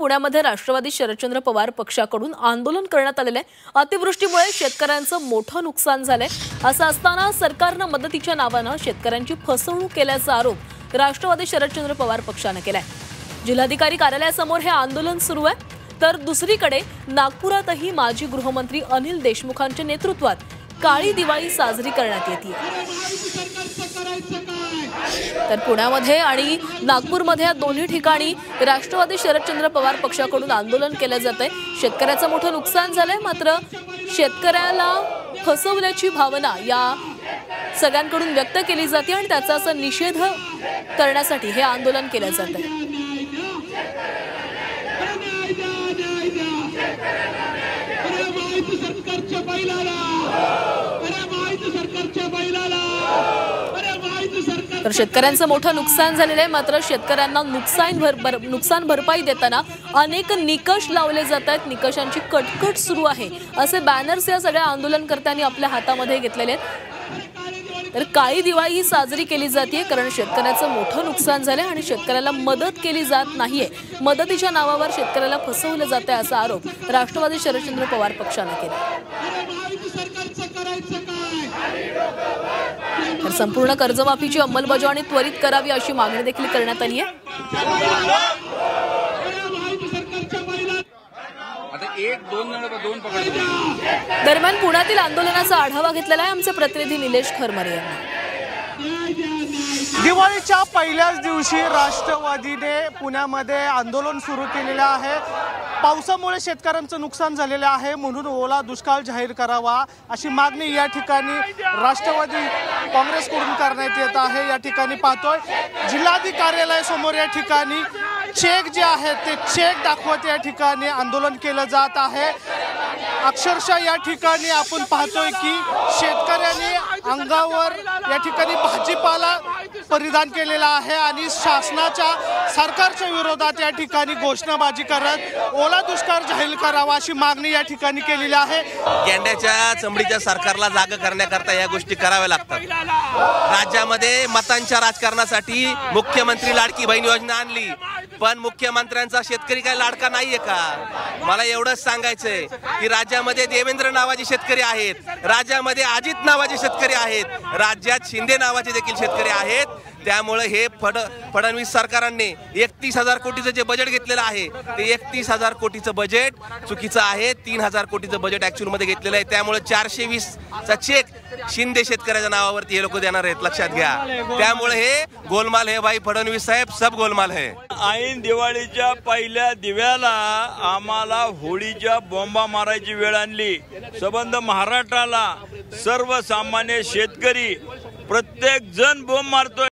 पुण्यामध्ये राष्ट्रवादी शरदचंद्र पवार पक्षाकडून आंदोलन करण्यात आलेले अतिवृष्टीमुळे शेतकऱ्यांचं मोठं नुकसान झालंय। असं असताना सरकारने मदतीच्या नावाने शेतकऱ्यांची फसवणूक केल्याचा आरोप राष्ट्रवादी शरदचंद्र पवार पक्षाने केलाय। जिल्हाधिकारी कार्यालयासमोर हे आंदोलन सुरू आहे, तर दुसरीकडे नागपुरातही माजी गृहमंत्री अनिल देशमुखांच्या नेतृत्वात काळी दिवाळी साजरी करण्यात येते। तर पुण्यामध्ये आणि नागपूरमध्ये या दोन्ही ठिकाणी राष्ट्रवादी शरदचंद्र पवार पक्षाकडून आंदोलन केले जाते। शेतकऱ्याचं मोठं नुकसान झालंय, मात्र शेतकऱ्याला फसवल्याची भावना या सगळ्यांकडून व्यक्त केली जाते आणि त्याचा असा निषेध करण्यासाठी हे आंदोलन केले जाते। तर शेतकऱ्यांचं मोठं नुकसान झालेलं आहे, मात्र शेतकऱ्यांना नुकसान भरपाई देताना अनेक निकष लावले जात आहेत। निकषांची कटकट सुरू आहे, असे बॅनर्स या सगळ्या आंदोलनकर्त्यांनी आपल्या हातामध्ये घेतलेले आहेत। तर काळी दिवाळी ही साजरी केली जाते, कारण शेतकऱ्याचं मोठं नुकसान झालंय आणि शेतकऱ्याला मदत केली जात नाहीये। मदतीच्या नावावर शेतकऱ्याला फसवलं जात आहे, असा आरोप राष्ट्रवादी शरदचंद्र पवार पक्षाने केला। तर संपूर्ण कर्जमाफीची अंमलबजावणी त्वरित करावी अशी मागणी देखील करण्यात आली आहे। दरम्यान पुण्यातील आंदोलनाचा आढावा घेतलेला आहे आमचे प्रतिनिधी निलेश खरमरे यांनी। दिवाळीच्या पहिल्याच दिवशी राष्ट्रवादीने पुण्यामध्ये आंदोलन सुरू केलेले आहे। पावसामुळे शेतकऱ्यांचं नुकसान झालेलं आहे, म्हणून ओला दुष्काळ जाहीर करावा अशी मागणी या ठिकाणी राष्ट्रवादी काँग्रेसकडून करण्यात येत आहे। या ठिकाणी पाहतोय जिल्हाधिकारी कार्यालयासमोर या ठिकाणी चेक जे आहेत ते चेक दाखवत या ठिकाणी आंदोलन केलं जात आहे। अक्षरशः या ठिकाणी आपण पाहतोय की शेतकऱ्यांनी अंगावर या ठिकाणी भाजीपाला परिधान केलेला आहे आणि शासनाच्या सरकारच्या विरोधात या ठिकाणी घोषणाबाजी करत ओला दुष्काळ जाहीर करावा अशी मागणी या ठिकाणी केलेली आहे। गेंड्याच्या चमडीच्या सरकारला जागा करण्याकरता या गोष्टी कराव्या लागतात। राज्यामध्ये मतांच्या राजकारणासाठी मुख्यमंत्री लाडकी बहीण योजना आणली, पण मुख्यमंत्र्यांचा शेतकरी काय लाडका नाहीये का? मला एवढंच सांगायचंय की राज्यामध्ये देवेंद्र नावाचे शेतकरी आहेत, राज्यामध्ये अजित नावाचे शेतकरी आहेत, राज्यात शिंदे नावाचे देखील शेतकरी आहेत। त्यामुळे हे फडणवीस सरकारने 31,000 कोटीचं जे बजेट घेतलेलं आहे ते 31,000 कोटीचं बजेट चुकीचं आहे। 3,000 कोटीचं बजेट ऍक्च्युअल मध्ये घेतलेलं आहे। त्यामुळे 420चा चेक शिंदे शेतकऱ्याच्या नावावरती हे लोक देणार आहेत, लक्षात घ्या। त्यामुळे हे गोलमाल है भाई फडणवीस साहेब, सब गोलमाल है। ऐन दिवाळीच्या पहिल्या दिव्याला आम्हाला होळीच्या बॉम्बा मारायची वेळ आणली। संबंध महाराष्ट्राला सर्वसामान्य शेतकरी प्रत्येक जण बॉम्ब मारतोय।